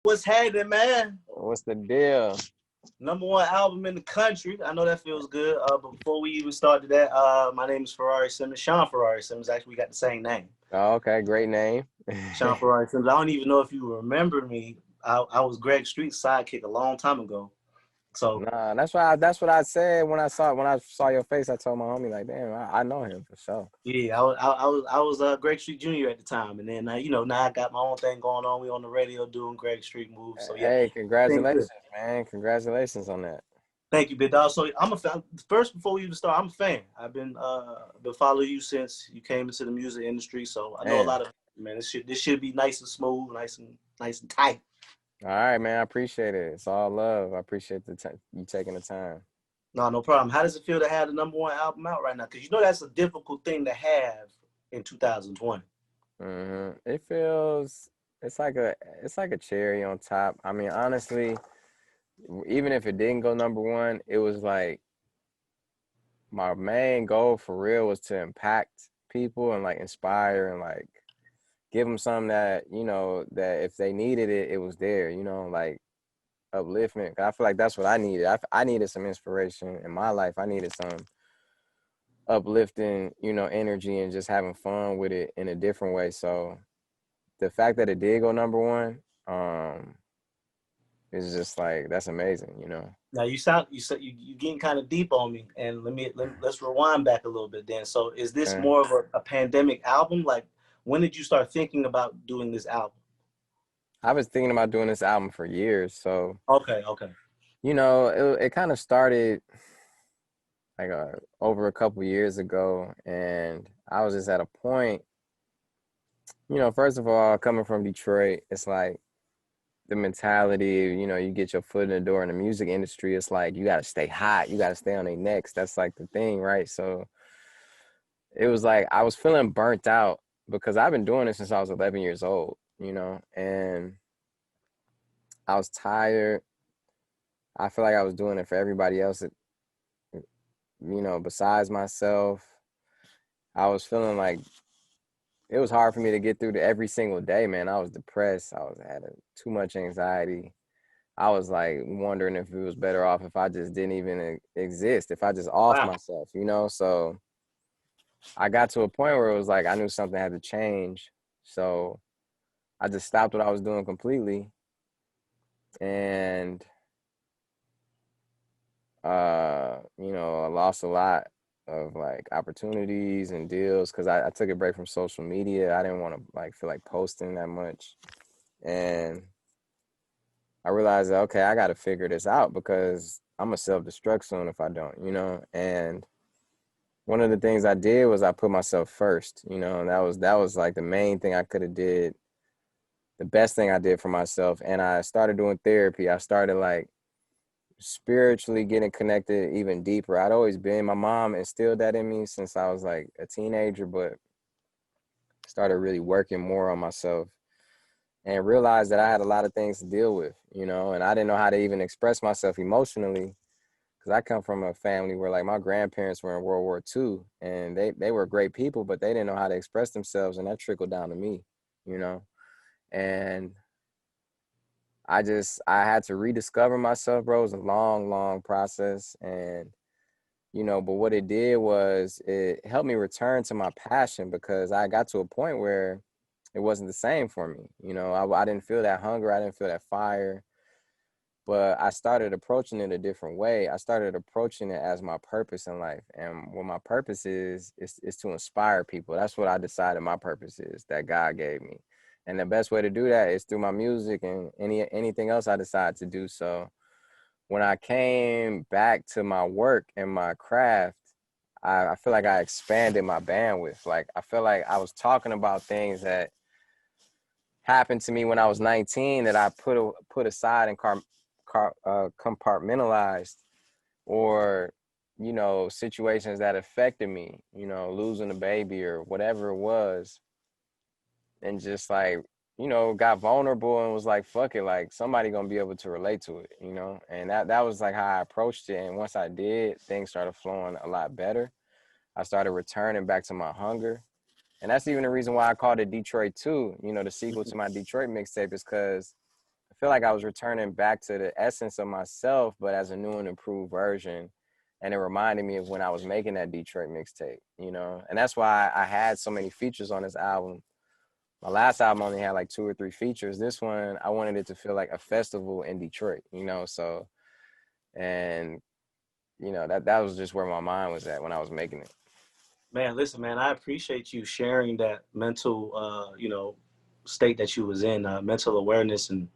What's happening, man? What's the deal? Number one album in the country. I know that feels good. But before we even started that, my name is Ferrari Simmons. Sean Ferrari Simmons. Actually, we got the same name. Oh, okay, great name. Sean Ferrari Simmons. I don't even know if you remember me. I was Greg Street's sidekick a long time ago. So Nah, that's what I said when I saw your face. I told my homie like, damn, I know him for sure. yeah, I was Greg Street Jr. at the time, and then now I got my own thing going on. We on the radio doing Greg Street moves. So yeah, Hey, things good. congratulations, man. Congratulations on that. Thank you, big dog. So I'm a fan. First, before we even start, I'm a fan. I've been following you since you came into the music industry. So I know a Man. lot of man. This should be nice and smooth, nice and tight. All right, man. I appreciate it. It's all love. I appreciate you taking the time. No problem. How does it feel to have the number one album out right now? Because that's a difficult thing to have in 2020. It feels it's like a cherry on top. I mean, honestly, even if it didn't go number one, it was like my main goal for real was to impact people and like inspire and like give them something that that if they needed it, it was there. Like upliftment. 'Cause I feel like that's what I needed. I needed some inspiration in my life. I needed some uplifting, energy and just having fun with it in a different way. So the fact that it did go number one, is just like that's amazing. Now you getting kind of deep on me, and let's rewind back a little bit. Then, so is this Okay. more of a pandemic album? Like, when did you start thinking about doing this album? I was thinking about doing this album for years, so Okay. it kind of started like over a couple years ago, and I was just at a point. First of all, coming from Detroit, it's like the mentality, you get your foot in the door in the music industry. It's like you got to stay hot, you got to stay on their necks. That's like the thing, right? So it was like I was feeling burnt out because I've been doing this since I was 11 years old, and I was tired. I feel like I was doing it for everybody else, besides myself. I was feeling like it was hard for me to get through to every single day, man. I was depressed. Had too much anxiety. I was like wondering if it was better off if I just didn't even exist, if I just off Wow. myself. So I got to a point where it was like I knew something had to change. So I just stopped what I was doing completely, and I lost a lot of like opportunities and deals because I took a break from social media. I didn't want to like feel like posting that much, and I realized that okay, I got to figure this out because I'm gonna self-destruct soon if I don't. And one of the things I did was I put myself first, and that was like the main thing I could have did, the best thing I did for myself. And I started doing therapy. I started like spiritually getting connected even deeper. I'd always been, my mom instilled that in me since I was like a teenager, but started really working more on myself and realized that I had a lot of things to deal with, and I didn't know how to even express myself emotionally because I come from a family where like my grandparents were in World War II and they were great people, but they didn't know how to express themselves, and that trickled down to me, and I had to rediscover myself, bro. It was a long, long process. And, but what it did was it helped me return to my passion because I got to a point where it wasn't the same for me. I didn't feel that hunger. I didn't feel that fire, but I started approaching it a different way. I started approaching it as my purpose in life. And what my purpose is to inspire people. That's what I decided my purpose is that God gave me. And the best way to do that is through my music and anything else I decide to do. So when I came back to my work and my craft, I feel like I expanded my bandwidth. Like I feel like I was talking about things that happened to me when I was 19 that I put aside and compartmentalized, or situations that affected me, losing a baby or whatever it was, and just like got vulnerable and was like, fuck it, like somebody gonna be able to relate to it, and that was like how I approached it. And once I did, things started flowing a lot better. I started returning back to my hunger. And that's even the reason why I called it Detroit 2, the sequel to my Detroit mixtape, is because feel like I was returning back to the essence of myself, but as a new and improved version. And it reminded me of when I was making that Detroit mixtape, you know? And that's why I had so many features on this album. My last album only had like 2 or 3 features. This one, I wanted it to feel like a festival in Detroit, you know? So, and, you know, that was just where my mind was at when I was making it. Man, listen, man, I appreciate you sharing that mental, state that you was in, mental awareness, and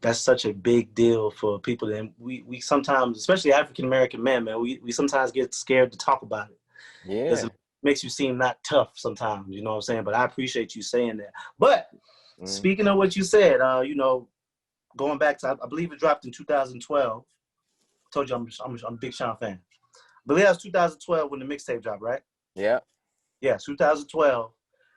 that's such a big deal for people. That we sometimes, especially African American men, man, we sometimes get scared to talk about it because Yeah. it makes you seem not tough sometimes. You know what I'm saying? But I appreciate you saying that. But speaking of what you said, going back to, I believe it dropped in 2012. I told you I'm a big Sean fan. I believe that was 2012 when the mixtape dropped, right? Yeah. Yeah, 2012.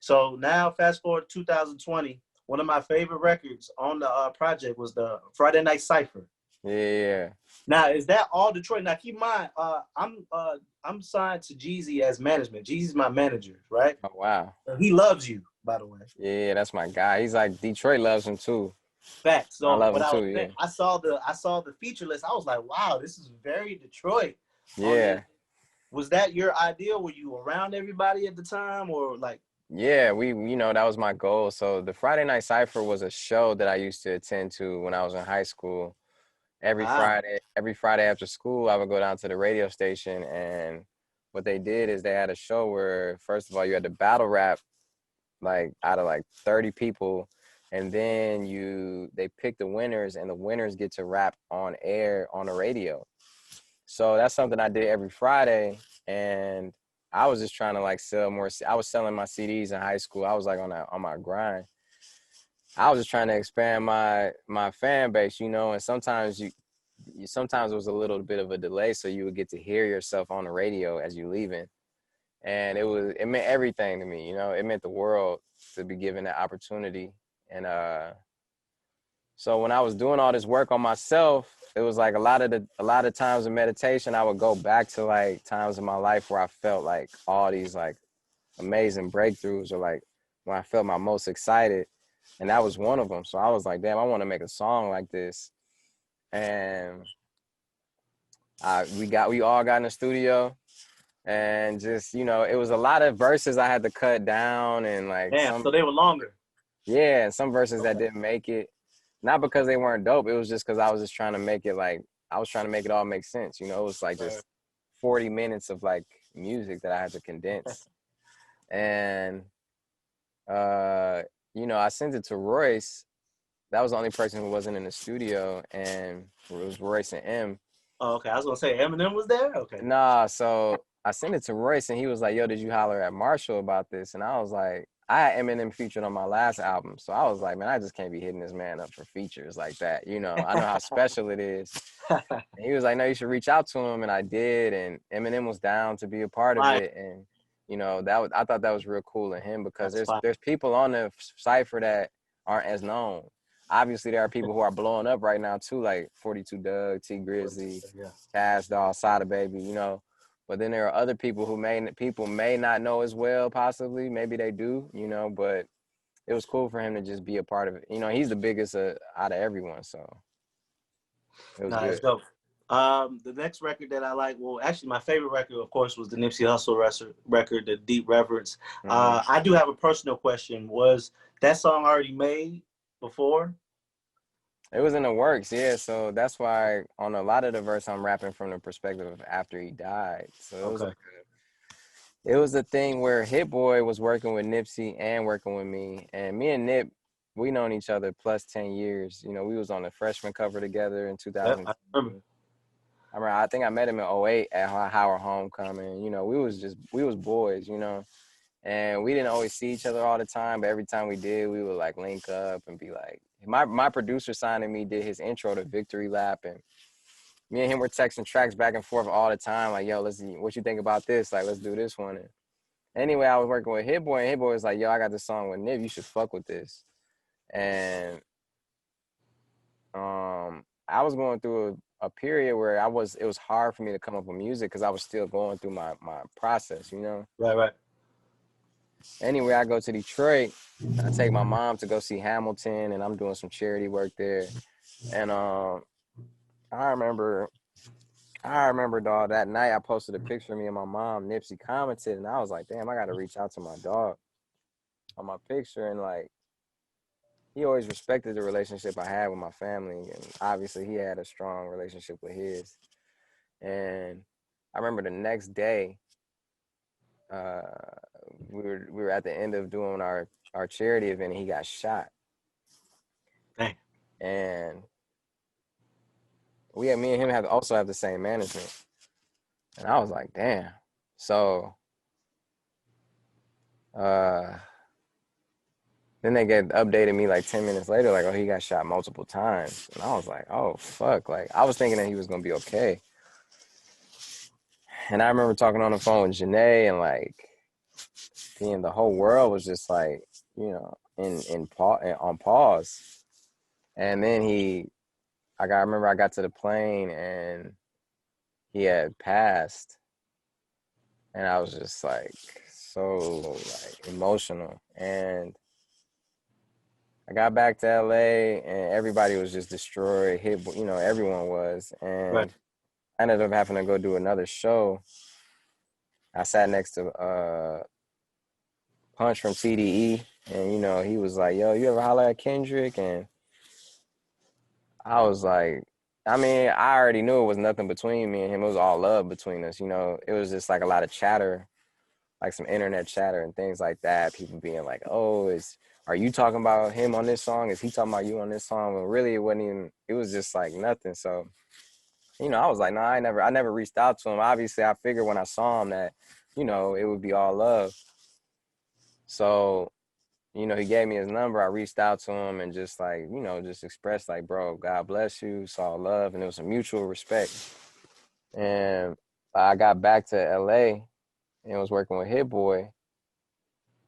So now, fast forward to 2020. One of my favorite records on the project was the Friday Night Cypher. Yeah. Now, is that all Detroit? Now, keep in mind, I'm signed to Jeezy as management. Jeezy's my manager, right? Oh, wow. He loves you, by the way. Yeah, that's my guy. He's like, Detroit loves him too. Facts. So I love what him I was too, saying, yeah. I saw the feature list. I was like, wow, this is very Detroit. Yeah. Was that your idea? Were you around everybody at the time, or like? Yeah, that was my goal. So the Friday Night Cypher was a show that I used to attend to when I was in high school. Every Friday after school, I would go down to the radio station, and what they did is they had a show where, first of all, you had to battle rap like out of like 30 people, and then they pick the winners, and the winners get to rap on air on the radio. So that's something I did every Friday, and I was just trying to like sell more. I was selling my CDs in high school. I was like on my grind. I was just trying to expand my fan base, you know, and sometimes sometimes it was a little bit of a delay, so you would get to hear yourself on the radio as you leaving. And it meant everything to me, you know. It meant the world to be given that opportunity. And so when I was doing all this work on myself, it was like a lot of times in meditation, I would go back to like times in my life where I felt like all these like amazing breakthroughs, or like when I felt my most excited. And that was one of them. So I was like, damn, I want to make a song like this. And we all got in the studio, and just, you know, it was a lot of verses I had to cut down, and like So they were longer. Yeah, and some verses that didn't make it. Not because they weren't dope. It was just because I was just trying to make it all make sense. You know, it was like just 40 minutes of like music that I had to condense. And, I sent it to Royce. That was the only person who wasn't in the studio, and it was Royce and M. Oh, okay. I was going to say Eminem was there? Okay. Nah, so I sent it to Royce, and he was like, yo, did you holler at Marshall about this? And I was like, I had Eminem featured on my last album. So I was like, man, I just can't be hitting this man up for features like that. You know, I know how special it is. And he was like, no, you should reach out to him. And I did. And Eminem was down to be a part of it. And, you know, I thought that was real cool in him, because there's people on the Cypher that aren't as known. Obviously, there are people who are blowing up right now, too, like 42 Doug, T Grizzly, Cash Doll, Sada Baby, you know. But then there are other people who people may not know as well, possibly. Maybe they do, you know, but it was cool for him to just be a part of it. You know, he's the biggest out of everyone, so it was good. It's dope. The next record that I like, well, actually my favorite record, of course, was the Nipsey Hussle record, The Deep Reverence. I do have a personal question. Was that song already made before? It was in the works, yeah. So that's why on a lot of the verse, I'm rapping from the perspective of after he died. So it was a thing where Hit Boy was working with Nipsey and working with me. And me and Nip, we known each other plus 10 years. You know, we was on the freshman cover together in 2000. I think I met him in 2008 at Howard Homecoming. You know, we was boys, you know. And we didn't always see each other all the time, but every time we did, we would like link up and be like, my producer signing me did his intro to Victory Lap, and me and him were texting tracks back and forth all the time, like, yo, let's see what you think about this, like, let's do this one. And anyway, I was working with Hit Boy, and Hit Boy was like, yo, I got this song with Nip, you should fuck with this. And I was going through a period where it was hard for me to come up with music because I was still going through my process, you know? Right. Anyway, I go to Detroit. I take my mom to go see Hamilton, and I'm doing some charity work there. And I remember, dog, that night I posted a picture of me and my mom. Nipsey commented, and I was like, damn, I got to reach out to my dog on my picture. And like, he always respected the relationship I had with my family. And obviously, he had a strong relationship with his. And I remember the next day, uh, we were at the end of doing our charity event, and he got shot. Dang. And me and him also have the same management. And I was like, damn. So uh, then they get updated me like 10 minutes later, like, oh, he got shot multiple times. And I was like, oh, fuck. Like, I was thinking that he was going to be okay. And I remember talking on the phone with Janae, and like, the whole world was just like, on pause. And then I remember I got to the plane and he had passed. And I was just like, so like emotional. And I got back to LA and everybody was just destroyed, everyone was. Right. And I ended up having to go do another show. I sat next to Punch from TDE, and he was like, yo, you ever holler at Kendrick? And I was like, I mean, I already knew it was nothing between me and him. It was all love between us. It was just like a lot of chatter, like some internet chatter and things like that. People being like, oh, are you talking about him on this song? Is he talking about you on this song? Well, really, it was just like nothing. So, I was like, no, I never reached out to him. Obviously, I figured when I saw him that, it would be all love. So, he gave me his number. I reached out to him and just like, just expressed like, bro, God bless you, saw love. And it was a mutual respect. And I got back to LA and was working with Hit Boy.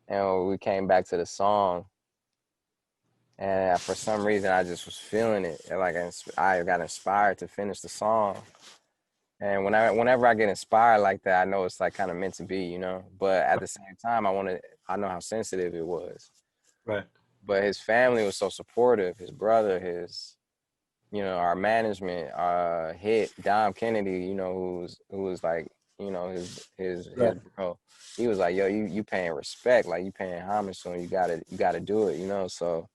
And we came back to the song. And for some reason, I just was feeling it. Like I got inspired to finish the song. And whenever I get inspired like that, I know it's like kind of meant to be, But at the same time, I know how sensitive it was. Right. But his family was so supportive. His brother, our management, Hit Dom Kennedy, who was like, his bro. He was like, yo, you paying respect, like you paying homage to him. You gotta do it, So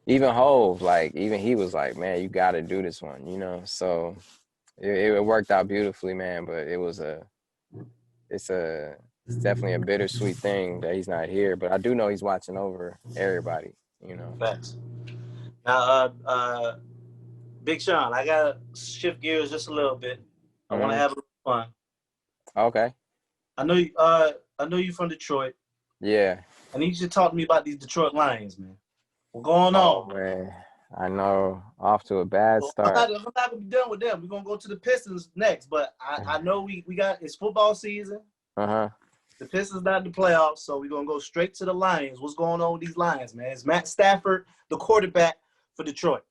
even Hove, like even he was like, man, you gotta do this one, So it worked out beautifully, man. But it's definitely a bittersweet thing that he's not here. But I do know he's watching over everybody. Facts. Now, Big Sean, I gotta shift gears just a little bit. I want to Mm-hmm. have a little fun. Okay. I know you. I know you from Detroit. Yeah. I need you to talk to me about these Detroit Lions, man. What's going Oh on? man, I know. Off to a bad So start. I'm not gonna be done with them. We're gonna go to the Pistons next, but I know we got it's football season. Uh-huh. The Pistons not in the playoffs, so we're gonna go straight to the Lions. What's going on with these Lions, man? Is Matt Stafford the quarterback for Detroit?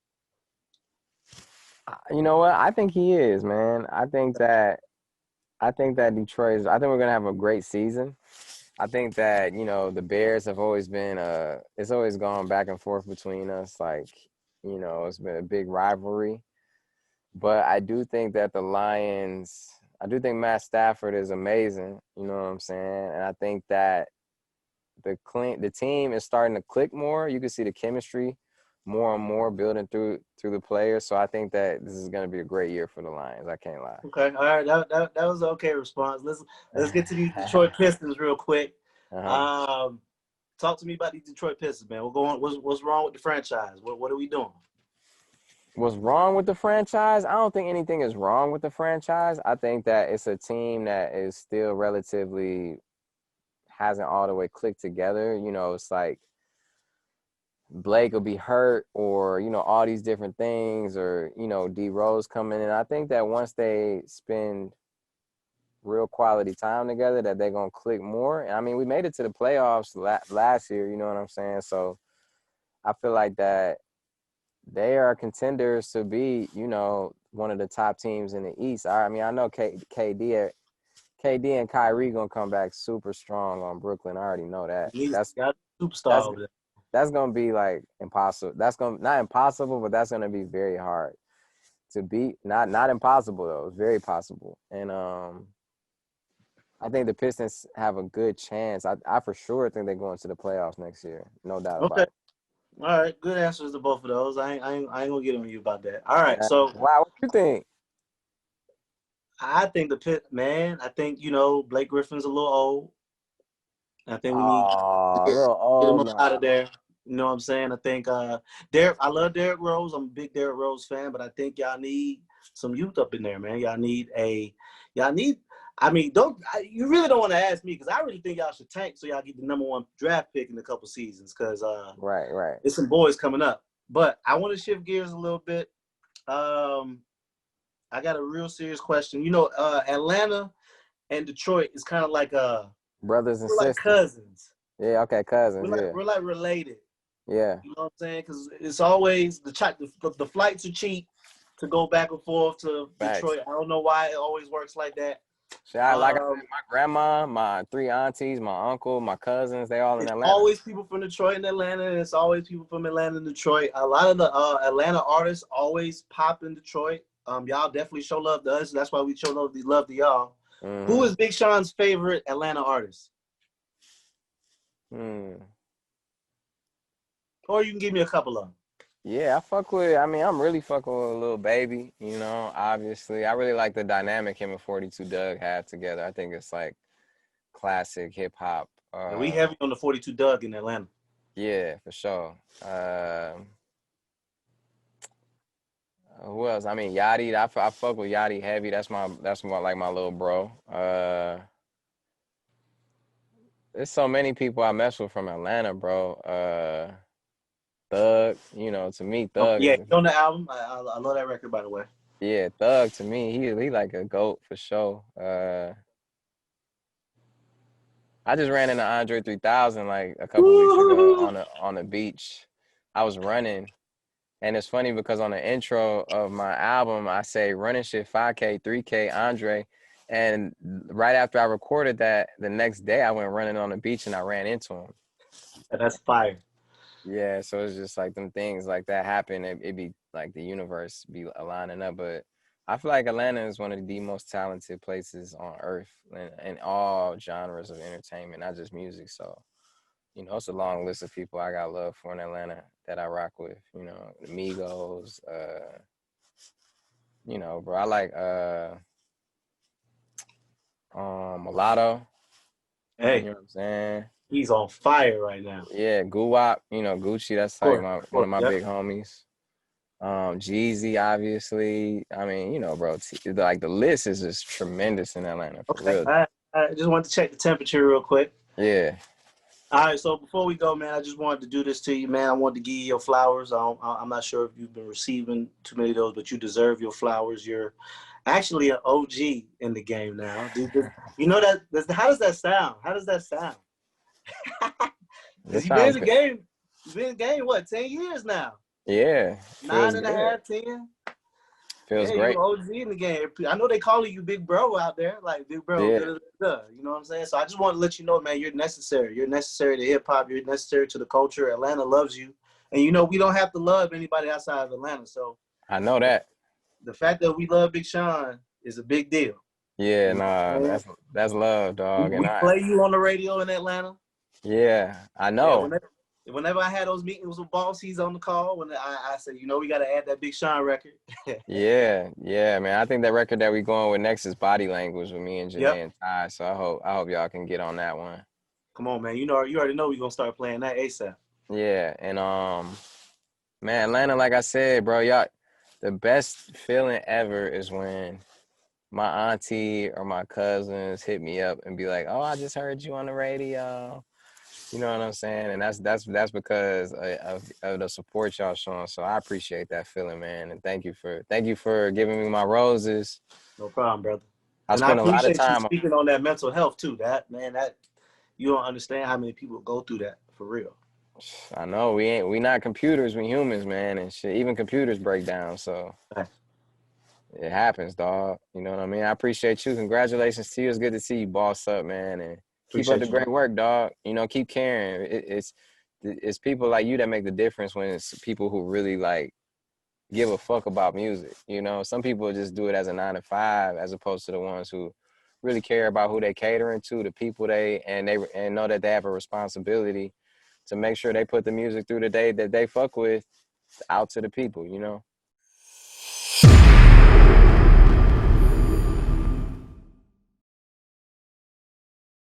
You know what? I think he is, man. I think that Detroit is. I think we're gonna have a great season. I think that the Bears have always been. It's always gone back and forth between us. Like it's been a big rivalry. But I do think that the Lions. I do think Matt Stafford is amazing. You know what I'm saying? And I think that the team is starting to click more. You can see the chemistry more and more building through the players. So I think that this is going to be a great year for the Lions. I can't lie. Okay, all right, that was an okay response. Let's get to these Detroit Pistons real quick. Uh-huh. Talk to me about these Detroit Pistons, man. What's wrong with the franchise? What are we doing? What's wrong with the franchise? I don't think anything is wrong with the franchise. I think that it's a team that is still relatively hasn't all the way clicked together. It's like Blake will be hurt or, all these different things or, D Rose coming in. I think that once they spend real quality time together that they're going to click more. And I mean, we made it to the playoffs last year, you know what I'm saying? So I feel like that they are contenders to be, one of the top teams in the East. I mean, I know KD and Kyrie going to come back super strong on Brooklyn. I already know that. He's got a superstar That's over there. that's gonna be like impossible. That's gonna not impossible, but that's gonna be very hard to beat. Not impossible though. It's very possible. And I think the Pistons have a good chance. I for sure think they're going to the playoffs next year. No doubt about Okay. it. All right. Good answers to both of those. I ain't gonna get on you about that. All right. Yeah. So Wow, what you think? I think man. I think Blake Griffin's a little old. I think we need to Oh, a get, little get him old up out now. of there. You know what I'm saying? I think Derek. I love Derrick Rose. I'm a big Derrick Rose fan, but I think y'all need some youth up in there, man. Y'all need. I mean, you really don't want to ask me because I really think y'all should tank so y'all get the number 1 draft pick in a couple seasons because Right. there's some boys coming up. But I want to shift gears a little bit. I got a real serious question. Atlanta and Detroit is kind of like Brothers and we're like sisters. cousins. Yeah, okay, cousins, yeah. We're like related. Yeah. You know what I'm saying? Because it's always the flights are cheap to go back and forth to Facts. Detroit. I don't know why it always works like that. Like I said, my grandma, my 3 aunties, my uncle, my cousins, they all in It's Atlanta. always people from Detroit and Atlanta, and it's always people from Atlanta and Detroit. A lot of the Atlanta artists always pop in Detroit. Y'all definitely show love to us. That's why we show love to y'all. Mm-hmm. Who is Big Sean's favorite Atlanta artist? Or you can give me a couple of them. Yeah, I'm really fucking with Lil Baby, obviously. I really like the dynamic him and 42 Doug have together. I think it's like classic hip hop. And we heavy on the 42 Doug in Atlanta. Yeah, for sure. Who else? I mean, Yachty. I fuck with Yachty heavy. That's my like my little bro. There's so many people I mess with from Atlanta, bro. Thug, to me, Thug Yeah, is on the album. I love that record, by the way. Yeah, Thug to me, he like a GOAT for sure. I just ran into Andre 3000 like a couple weeks ago on the beach. I was running, and it's funny because on the intro of my album, I say running shit 5K, 3K, Andre. And right after I recorded that, the next day I went running on the beach and I ran into him. That's fire. Yeah, so it's just like them things like that happen. It be like the universe be aligning up. But I feel like Atlanta is one of the most talented places on earth in all genres of entertainment, not just music. So, it's a long list of people I got love for in Atlanta that I rock with. The Migos, bro. I like Mulatto. Hey, you know what I'm saying? He's on fire right now. Yeah, Guwap, Gucci, that's like one of my big homies. Jeezy, obviously. I mean, bro, like the list is just tremendous in Atlanta, for real. I just wanted to check the temperature real quick. Yeah. All right, so before we go, man, I just wanted to do this to you, man. I wanted to give you your flowers. I'm not sure if you've been receiving too many of those, but you deserve your flowers. You're actually an OG in the game now. Dude, you know that? How does that sound? How does that sound? Because you've been in the game. You've been in the game, what, 10 years now? Yeah. 9.5, 10. Feels great. You're OG in the game. I know they calling you Big Bro out there, like Big Bro. Yeah. You know what I'm saying? So I just want to let you know, man, you're necessary. You're necessary to hip hop. You're necessary to the culture. Atlanta loves you, and we don't have to love anybody outside of Atlanta. So I know that. The fact that we love Big Sean is a big deal. Yeah, nah, that's love, dog. We play you on the radio in Atlanta. Yeah, I know. Yeah, whenever I had those meetings with Boss, he's on the call. When I said, we got to add that Big Sean record. yeah, man. I think that record that we going with next is Body Language with me and Janae and Ty. So I hope y'all can get on that one. Come on, man. You already know we're gonna start playing that ASAP. Yeah, and man, Atlanta, like I said, bro, y'all, the best feeling ever is when my auntie or my cousins hit me up and be like, "Oh, I just heard you on the radio." You know what I'm saying? And that's because of the support y'all showing. So I appreciate that feeling, man. And thank you for giving me my roses. No problem, brother. I spent a lot of time you speaking on that mental health too. That you don't understand how many people go through that for real. I know we not computers, we humans, man, and shit. Even computers break down, so it happens, dog. You know what I mean? I appreciate you. Congratulations to you. It's good to see you boss up, man, and keep up the great work, dog. Keep caring. it's people like you that make the difference when it's people who really like give a fuck about music. You know, some people just do it as a 9 to 5, as opposed to the ones who really care about who they catering to, the people and know that they have a responsibility to make sure they put the music through the day that they fuck with out to the people, you know?